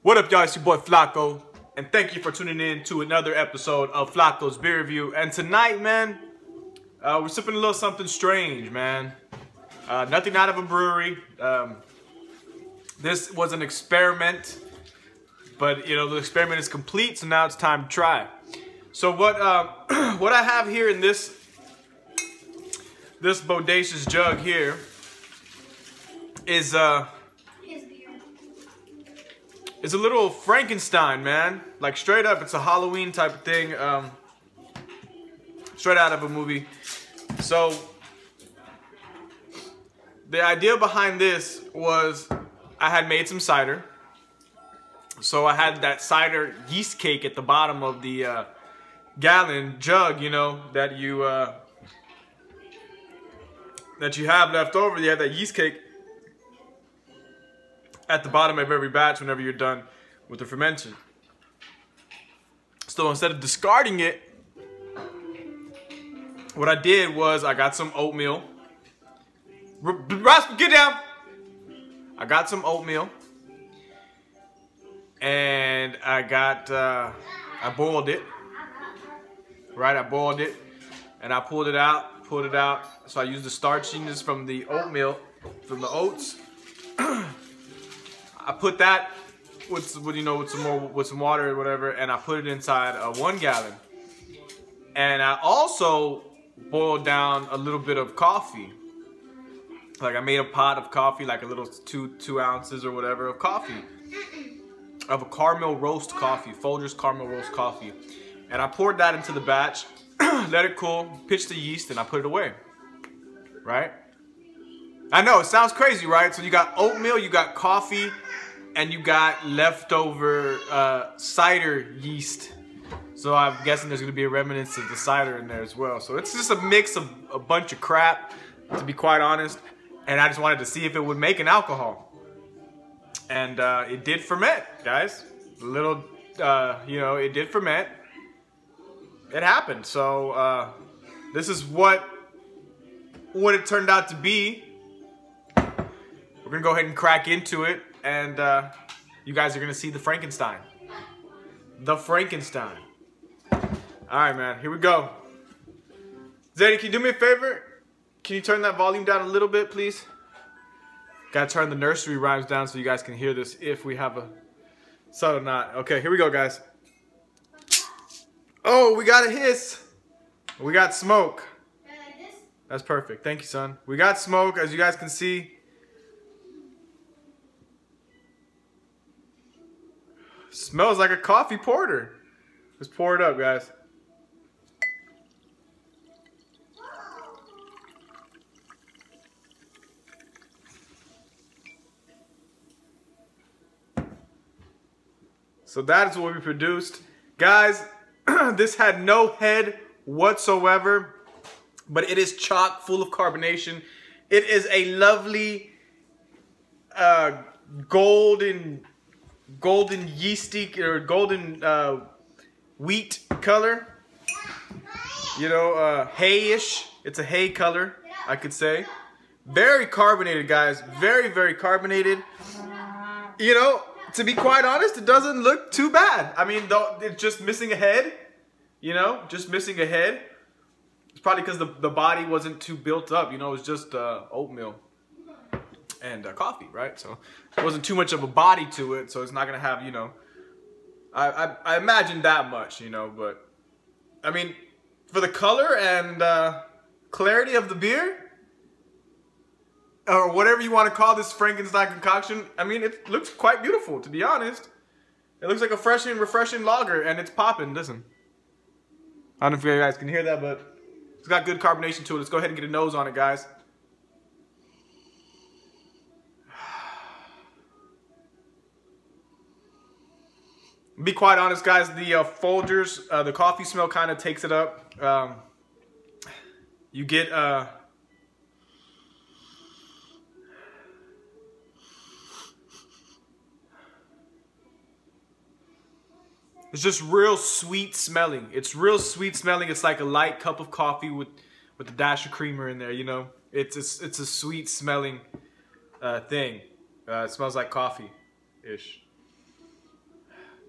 What up, y'all? It's your boy Flacco, and thank you for tuning in to another episode of Flacco's Beer Review. And tonight, man, we're sipping a little something strange, man. Nothing out of a brewery. This was an experiment, but you know the experiment is complete, so now it's time to try. So what I have here in this bodacious jug here is it's a little Frankenstein, man. Like straight up, it's a Halloween type of thing. Straight out of a movie. So the idea behind this was I had made some cider. So I had that cider yeast cake at the bottom of the gallon jug, you know, that you have left over. You have that yeast cake at the bottom of every batch whenever you're done with the fermentation. So instead of discarding it, what I did was I got some oatmeal. Rascal, get down! I got some oatmeal. And I boiled it. Right, I boiled it. And I pulled it out. So I used the starchiness from the oatmeal, from the oats. I put that with some water or whatever, and I put it inside a 1 gallon. And I also boiled down a little bit of coffee. Like I made a pot of coffee, like a little two ounces or whatever of coffee, of a caramel roast coffee, Folgers caramel roast coffee. And I poured that into the batch, let it cool, pitched the yeast, and I put it away. Right? I know, it sounds crazy, right? So you got oatmeal, you got coffee, and you got leftover cider yeast. So I'm guessing there's gonna be a remnants of the cider in there as well. So it's just a mix of a bunch of crap, to be quite honest. And I just wanted to see if it would make an alcohol. And it did ferment, guys. A little, you know, it did ferment. It happened. So this is what it turned out to be. We're gonna go ahead and crack into it, and you guys are gonna see the Frankenstein. The Frankenstein. All right, man, here we go. Zadie, can you do me a favor? Can you turn that volume down a little bit, please? Gotta turn the nursery rhymes down so you guys can hear this if we have a subtle knot. Okay, here we go, guys. Oh, we got a hiss. We got smoke. Like this? That's perfect. Thank you, son. We got smoke, as you guys can see. Smells like a coffee porter. Let's pour it up, guys. So that is what we produced. Guys, this had no head whatsoever, but it is chock full of carbonation. It is a lovely golden yeasty or golden wheat color. You know, hay-ish. It's a hay color, I could say. Very carbonated, guys. Very, very carbonated. You know, to be quite honest, it doesn't look too bad. I mean, though, it's just missing a head. You know, just missing a head. It's probably because the body wasn't too built up. You know, it was just oatmeal and coffee, right? So there wasn't too much of a body to it, so it's not gonna have, you know, I imagine that much, you know. But I mean, for the color and clarity of the beer, or whatever you want to call this Frankenstein concoction, I mean, it looks quite beautiful, to be honest. It looks like a fresh and refreshing lager, and it's popping. Listen, I don't know if you guys can hear that, but it's got good carbonation to it. Let's go ahead and get a nose on it, guys. Be quite honest, guys, the Folgers, the coffee smell kind of takes it up. You get it's just real sweet smelling. It's real sweet smelling. It's like a light cup of coffee with a dash of creamer in there, you know. It's a sweet smelling thing. It smells like coffee-ish.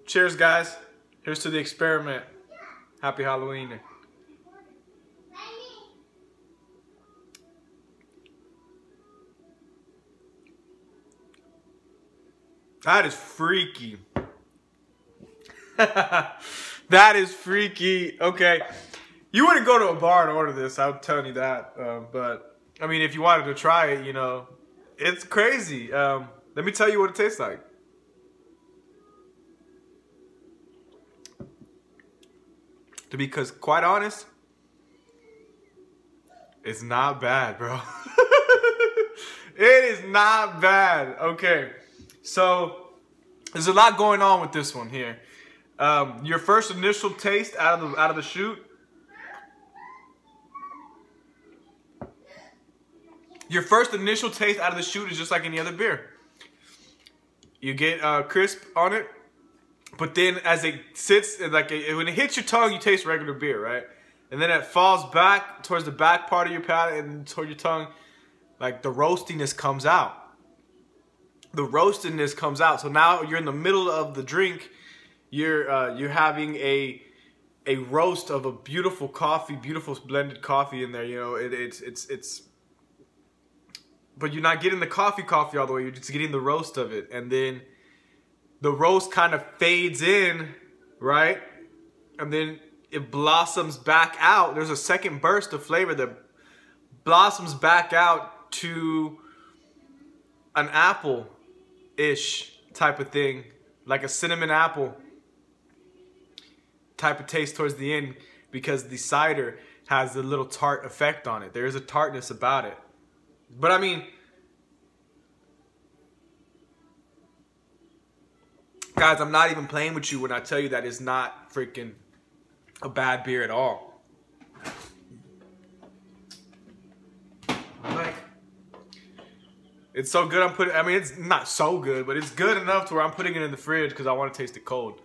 Cheers, guys. Here's to the experiment. Happy Halloween. That is freaky. That is freaky. Okay. You wouldn't go to a bar and order this, I'm telling you that. But, I mean, if you wanted to try it, you know, it's crazy. Let me tell you what it tastes like. To be quite honest, it's not bad, bro. It is not bad. Okay. So, there's a lot going on with this one here. Your first initial taste out of the chute. Your first initial taste out of the chute is just like any other beer. You get crisp on it, but then as it sits, when it hits your tongue, you taste regular beer, right? And then it falls back towards the back part of your palate and toward your tongue, like the roastiness comes out. The roastedness comes out. So now you're in the middle of the drink. You're having a roast of a beautiful coffee, beautiful blended coffee in there. You know, it's. But you're not getting the coffee all the way. You're just getting the roast of it, and then the roast kind of fades in, right? And then it blossoms back out. There's a second burst of flavor that blossoms back out to an apple-ish type of thing, like a cinnamon apple type of taste towards the end, because the cider has a little tart effect on it. There is a tartness about it. But I mean, guys, I'm not even playing with you when I tell you that it's not freaking a bad beer at all. Like, it's so good. I mean, it's not so good, but it's good enough to where I'm putting it in the fridge because I want to taste it cold.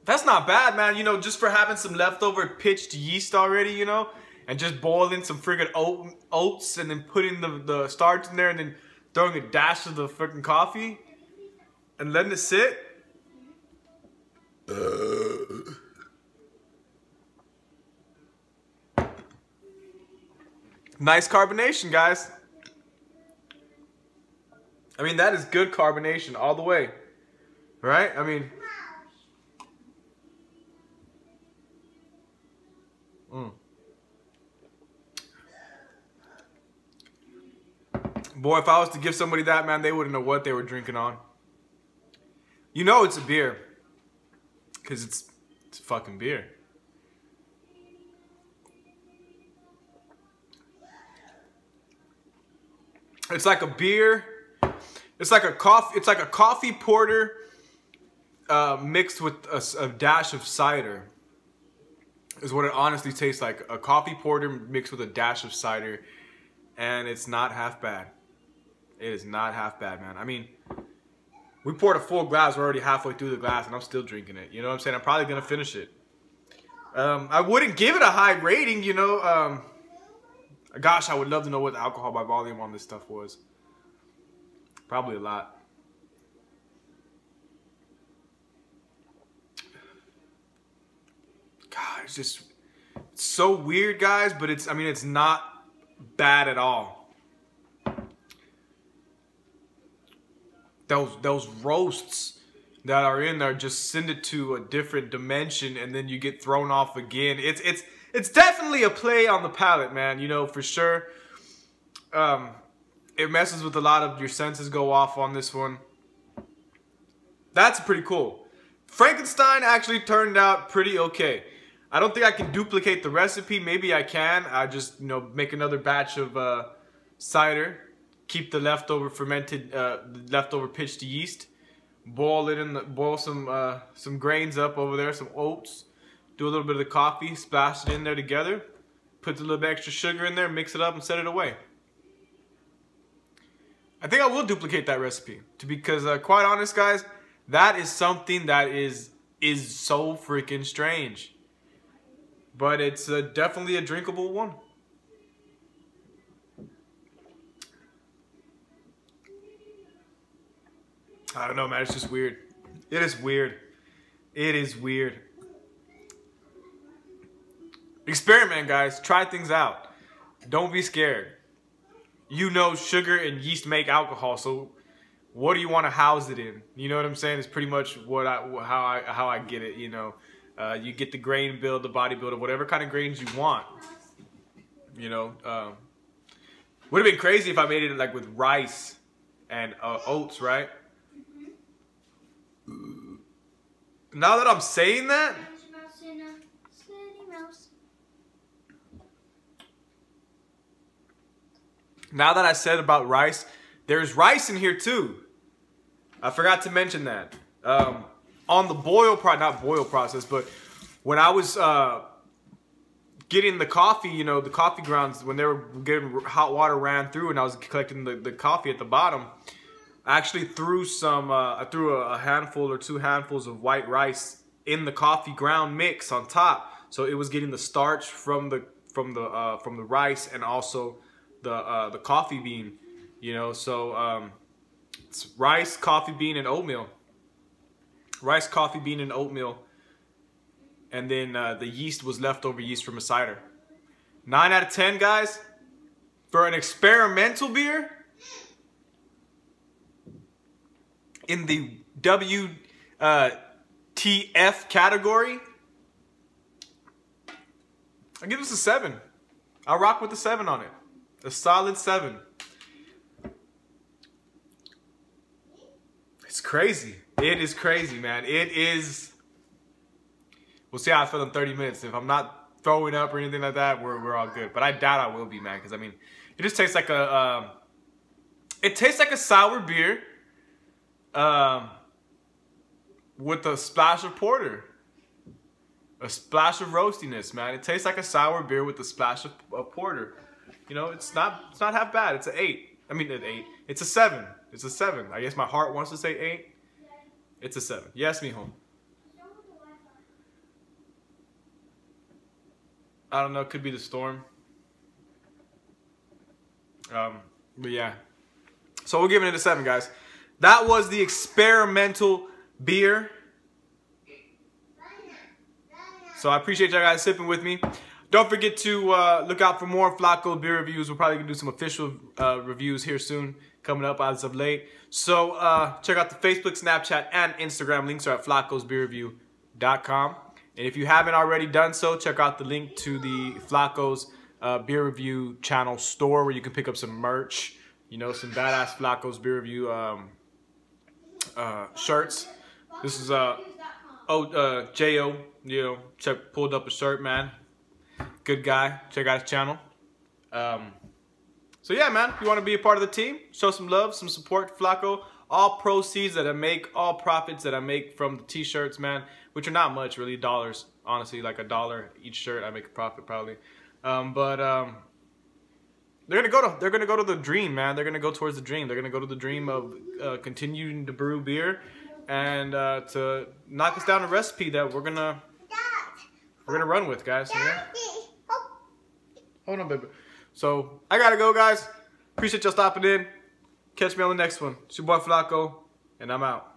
That's not bad, man. You know, just for having some leftover pitched yeast already, you know, and just boiling some friggin' oats and then putting the starch in there and then throwing a dash of the freaking coffee and letting it sit. Nice carbonation, guys. I mean, that is good carbonation all the way. Right? I mean... Boy, if I was to give somebody that, man, they wouldn't know what they were drinking on. You know it's a beer. Because it's fucking beer. It's like a beer. It's like a coffee porter mixed with a dash of cider. Is what it honestly tastes like. A coffee porter mixed with a dash of cider. And it's not half bad. It is not half bad, man. I mean, we poured a full glass. We're already halfway through the glass, and I'm still drinking it. You know what I'm saying? I'm probably going to finish it. I wouldn't give it a high rating, you know. Gosh, I would love to know what the alcohol by volume on this stuff was. Probably a lot. God, it's just so weird, guys. But I mean, it's not bad at all. Those roasts that are in there just send it to a different dimension, and then you get thrown off again. It's definitely a play on the palate, man. You know, for sure. It messes with a lot of your senses. Go off on this one. That's pretty cool. Frankenstein actually turned out pretty okay. I don't think I can duplicate the recipe. Maybe I can. I just, you know, make another batch of cider. Keep the leftover fermented, leftover pitched yeast. Boil some grains up over there, some oats. Do a little bit of the coffee, splash it in there together. Put a little bit extra sugar in there, mix it up, and set it away. I think I will duplicate that recipe, because quite honest, guys, that is something that is so freaking strange. But it's definitely a drinkable one. I don't know, man. It's just weird. It is weird. It is weird. Experiment, guys. Try things out. Don't be scared. You know sugar and yeast make alcohol, so what do you want to house it in? You know what I'm saying? It's pretty much how I get it, you know. You get the grain build, the body builder, whatever kind of grains you want. You know, would have been crazy if I made it like with rice and oats, right? Now that I'm saying that, now that I said about rice, there's rice in here too. I forgot to mention that. On the not boil process, but when I was getting the coffee, you know, the coffee grounds, when they were getting hot water ran through and I was collecting the coffee at the bottom, I actually threw I threw a handful or 2 handfuls of white rice in the coffee ground mix on top. So it was getting the starch from the rice and also the coffee bean, you know. So it's rice, coffee bean, and oatmeal. Rice, coffee bean, and oatmeal. And then the yeast was leftover yeast from a cider. 9 out of 10, guys. For an experimental beer in the WTF category, I give this a 7. I'll rock with the 7 on it. A solid 7. It's crazy. It is crazy, man. It is. We'll see how I feel in 30 minutes. If I'm not throwing up or anything like that, we're all good. But I doubt I will be, man. Because I mean, it just tastes like a. It tastes like a sour beer, with a splash of porter, a splash of roastiness, man. It tastes like a sour beer with a splash of porter. You know, it's not half bad. It's an 8. I mean, an 8. It's a 7. It's a 7. I guess my heart wants to say 8. It's a 7. Yes, mijo. I don't know. It could be the storm. But yeah. So we're giving it a 7, guys. That was the experimental beer. So I appreciate y'all guys sipping with me. Don't forget to look out for more Flacco beer reviews. We're probably going to do some official reviews here soon, coming up as of late. So check out the Facebook, Snapchat, and Instagram. Links are at flaccosbeerreview.com. And if you haven't already done so, check out the link to the Flacco's Beer Review channel store where you can pick up some merch. You know, some badass Flacco's Beer Review shirts. This is J.O. You know, pulled up a shirt, man. Good guy. Check out his channel. So yeah, man, if you want to be a part of the team, show some love, some support to Flacco. All proceeds that I make, all profits that I make from the t-shirts, man, which are not much, really, dollars. Honestly, like $1 each shirt, I make a profit probably. They're gonna go to the dream, man. They're gonna go towards the dream. They're gonna go to the dream of continuing to brew beer and to knock us down a recipe that we're gonna run with, guys. You know? Hold on, baby. So I gotta go, guys. Appreciate y'all stopping in. Catch me on the next one. It's your boy Flacco, and I'm out.